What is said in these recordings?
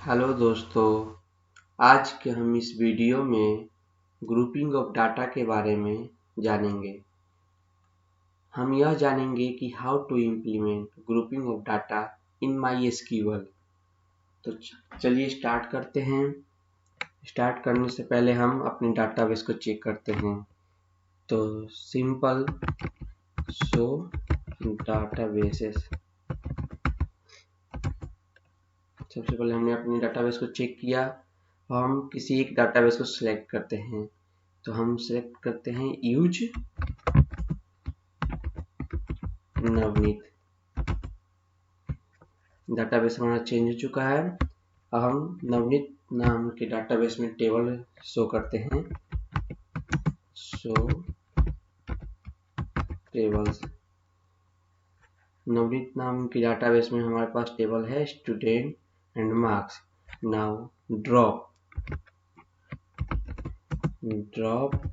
Hello दोस्तों, आज के हम इस वीडियो में ग्रुपिंग ऑफ डाटा के बारे में जानेंगे। हम यह जानेंगे कि how to implement grouping of data in MySQL। तो चलिए स्टार्ट करते हैं। स्टार्ट करने से पहले हम अपने डाटाबेस को चेक करते हैं। तो सिंपल शो डाटाबेसेस। सबसे पहले हमने अपने डाटाबेस को चेक किया और हम किसी एक डाटाबेस को सिलेक्ट करते हैं। तो हम सिलेक्ट करते हैं यूज नवनीत। डाटाबेस हमारा चेंज हो चुका है। अब हम नवनीत नाम के डाटाबेस में टेबल शो करते हैं। Show tables. नवनीत नाम की डाटाबेस में हमारे पास टेबल है student and marks. Now drop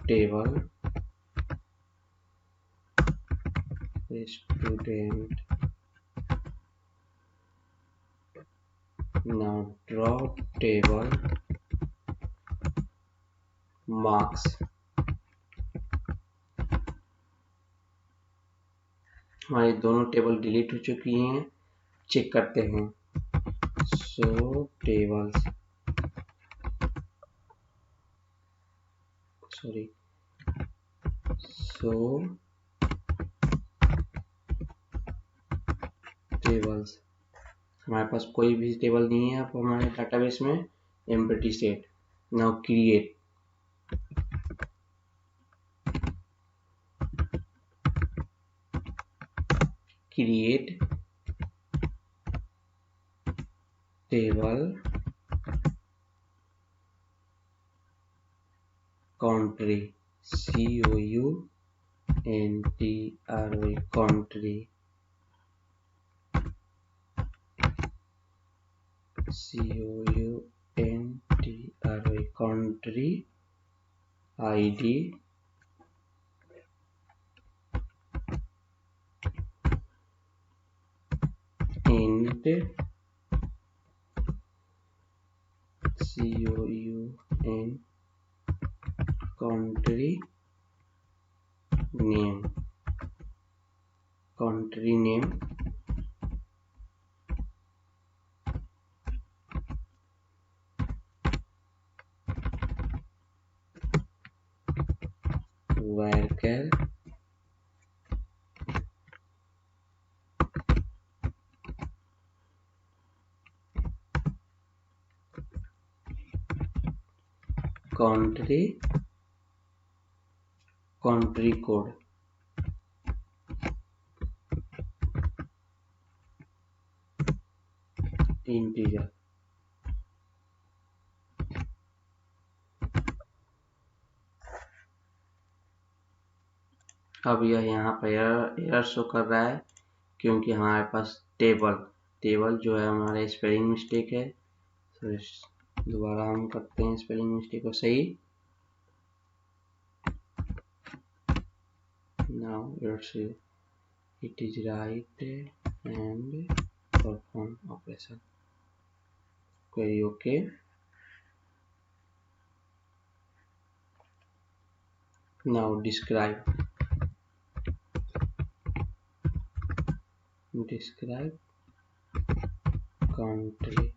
table student. Now drop table marks. हमारी दोनों टेबल डिलीट हो चुकी हैं। चेक करते हैं। Show tables, show tables. हमारे पास कोई भी टेबल नहीं है अब हमारे डाटाबेस में। Empty set. Now create table country country country ID int country name varchar country code integer। अब यह यहाँ पर एरर शो कर रहा है क्योंकि हमारे पास टेबल जो है हमारा स्पेलिंग मिस्टेक है। तो दोबारा हम करते हैं स्पेलिंग मिस्टेक को सही। Now it is right and perform operation. Query OK. Now describe country।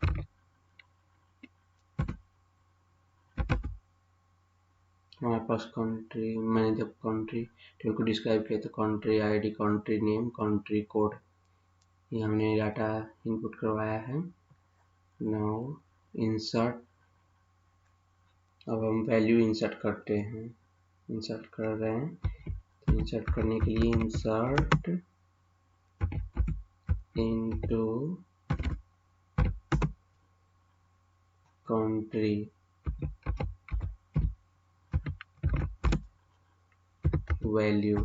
हमारे पास कंट्री, मैंने जब कंट्री टेबल को डिस्क्राइब किया तो country ID, country name, country code, ये हमने डाटा इनपुट करवाया है। Now insert. अब हम वैल्यू इंसर्ट करते हैं। इंसर्ट कर रहे हैं तो इंसर्ट करने के लिए insert into country value,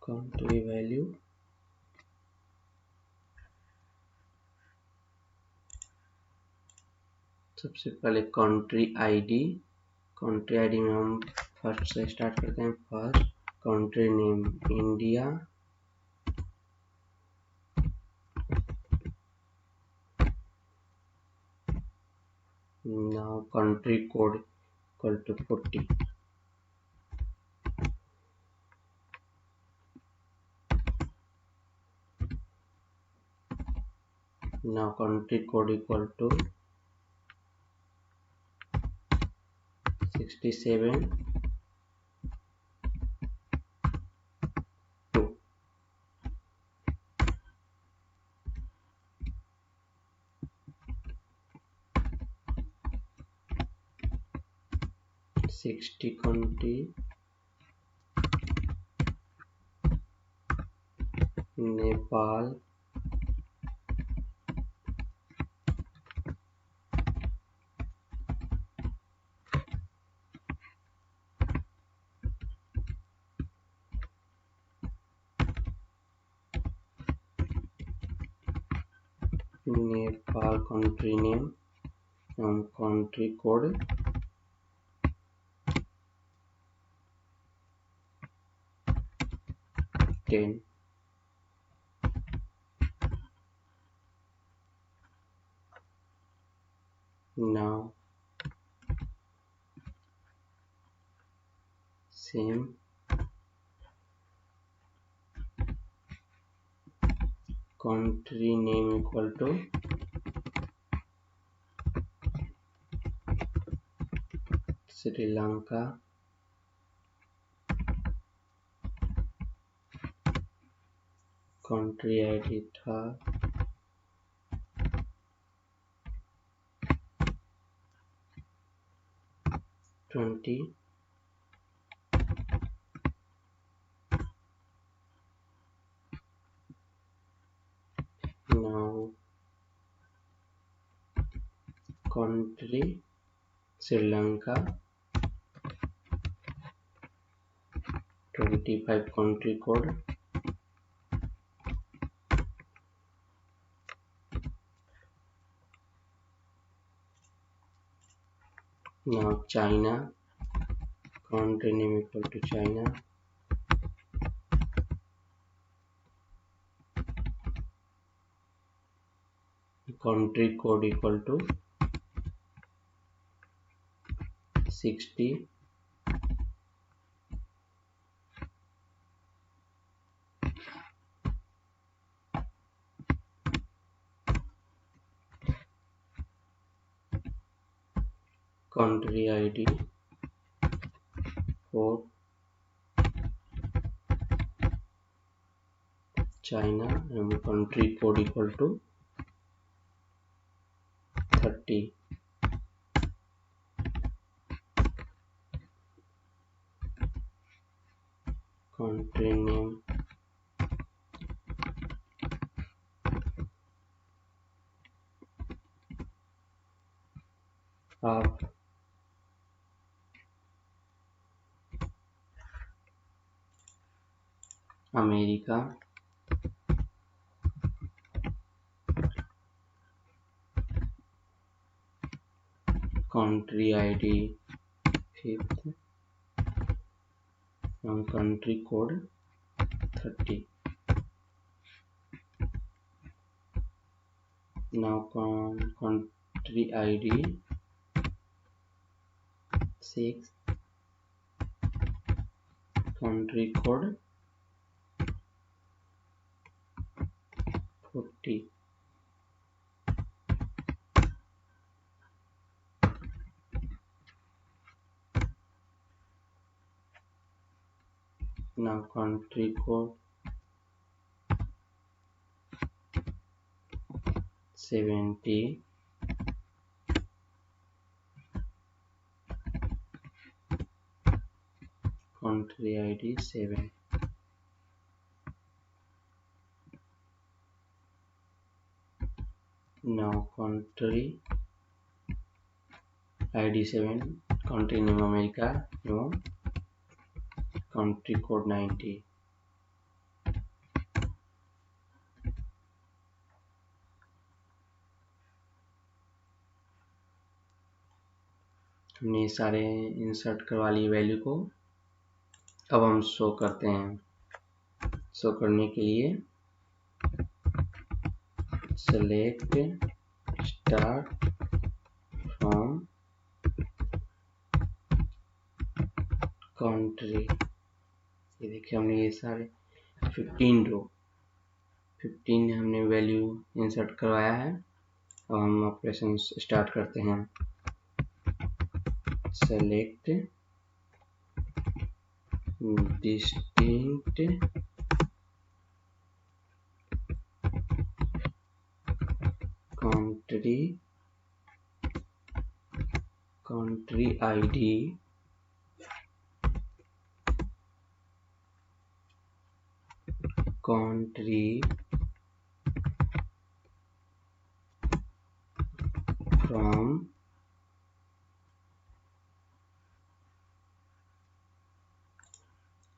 country value सबसे पहले कंट्री आईडी में हम फर्स्ट से स्टार्ट करते हैं। First country name India, Now country code equal to 40. Now country code equal to 67 2. country Nepal, country name and country code 10. Now same country name equal to Sri Lanka, country ID था 20. Now country Sri Lanka, 25 country code. Now China, country name equal to China, country code equal to 60. Country ID 4. China and country code equal to 30. Country name of America, country ID 5th and country code 30. Now country ID 6, country code 40. Now country code 70. Country ID 7. Now country ID 7, country name America, no, country code 90. हमने सारे insert करवा लिए value को। अब हम show करते हैं। Show करने के लिए सेलेक्ट स्टार्ट फ्रॉम कंट्री। ये देखिए हमने ये सारे 15 हमने वैल्यू इंसर्ट करवाया है। अब हम ऑपरेशन स्टार्ट करते हैं। Select distinct country ID country from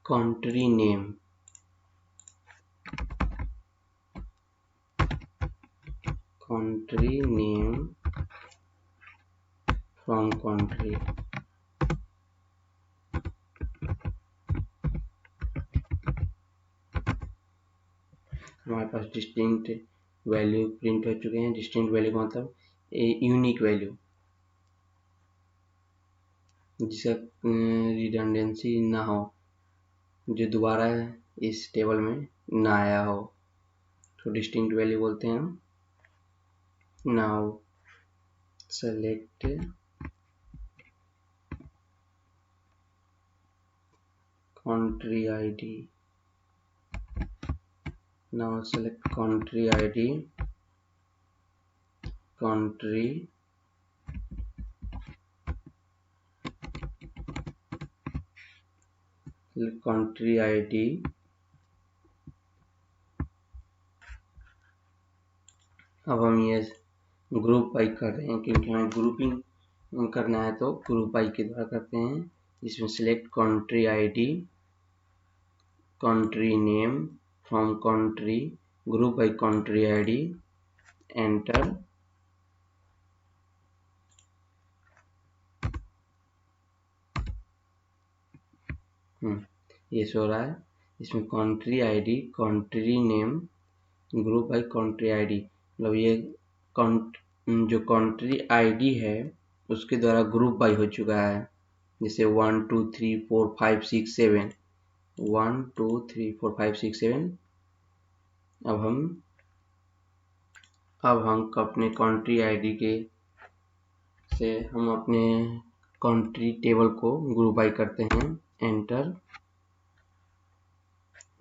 country name from country. हमारे पास डिस्टिंक्ट वैल्यू प्रिंट हो चुके हैं। डिस्टिंक्ट वैल्यू का मतलब यूनिक वैल्यू जिसका रिडंडेंसी ना हो, जो दोबारा इस टेबल में ना आया हो, तो डिस्टिंक्ट वैल्यू बोलते हैं हम। Now select country ID. Now select country ID, country ID। अब हम ये ग्रुप बाई कर रहे हैं क्योंकि हमें ग्रुपिंग करना है, तो ग्रुप बाई के द्वारा करते हैं। इसमें select country ID, country name from country, group by country ID, enter. ये शो रहा है। इसमें country ID, country name, group by country ID, मतलब ये जो कंट्री आईडी है उसके द्वारा ग्रुप बाई हो चुका है। जैसे 1 2 3 4 5 6 7, 1 2 3 4 5 6 7। अब हम अपने कंट्री आईडी के से हम अपने कंट्री टेबल को ग्रुप बाई करते हैं। एंटर।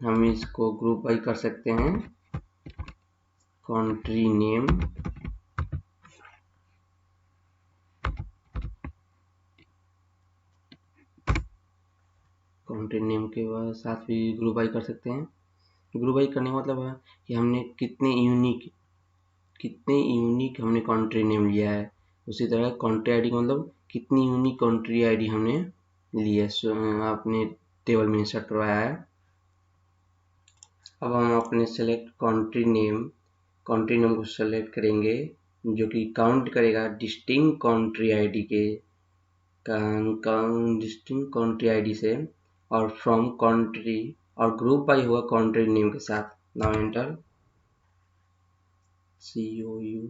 हम इसको ग्रुप बाई कर सकते हैं। कंट्री नेम, कंट्री नेम के साथ भी ग्रुप बाई कर सकते हैं। ग्रुप बाई करने का मतलब है कि हमने कितने यूनिक हमने कंट्री नेम लिया है। उसी तरह कंट्री आईडी का मतलब कितनी यूनिक कंट्री आईडी हमने ली है, अपने टेबल में इंसर्ट करवाया है। अब हम अपने सेलेक्ट कंट्री नेम को सेलेक्ट करेंगे जो कि काउंट करेगा डिस्टिंक्ट कंट्री आईडी के डिस्टिंक्ट कंट्री आईडी से, और फ्रॉम कंट्री, और ग्रुप बाई होगा कंट्री नेम के साथ। Now enter. COU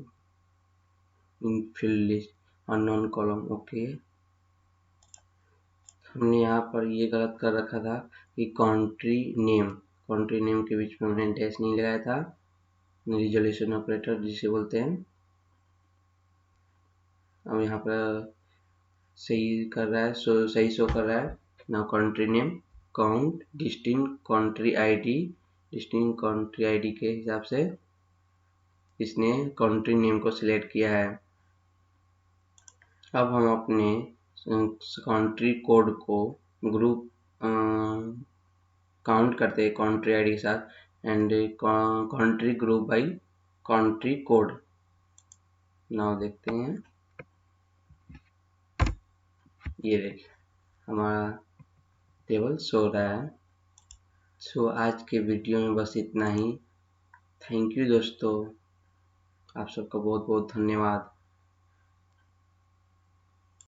in field list unknown column. Okay, हमने यहाँ पर ये गलत कर रखा था कि कंट्री नेम के बीच में हमने डैश नहीं लगाया था। रिजोल्यूशन ऑपरेटर जिसे बोलते हैं। अब यहाँ पर सही कर रहा है, सही शो कर रहा है। Now country name count distinct country ID के हिसाब से इसने कंट्री नेम को सिलेक्ट किया है। अब हम अपने कंट्री कोड को ग्रुप काउंट करते हैं कंट्री आईडी के साथ, and country group by country code. Now देखते हैं, ये देखिए हमारा टेबल शो रहा है। सो आज के वीडियो में बस इतना ही। थैंक यू दोस्तों, आप सबका बहुत बहुत धन्यवाद।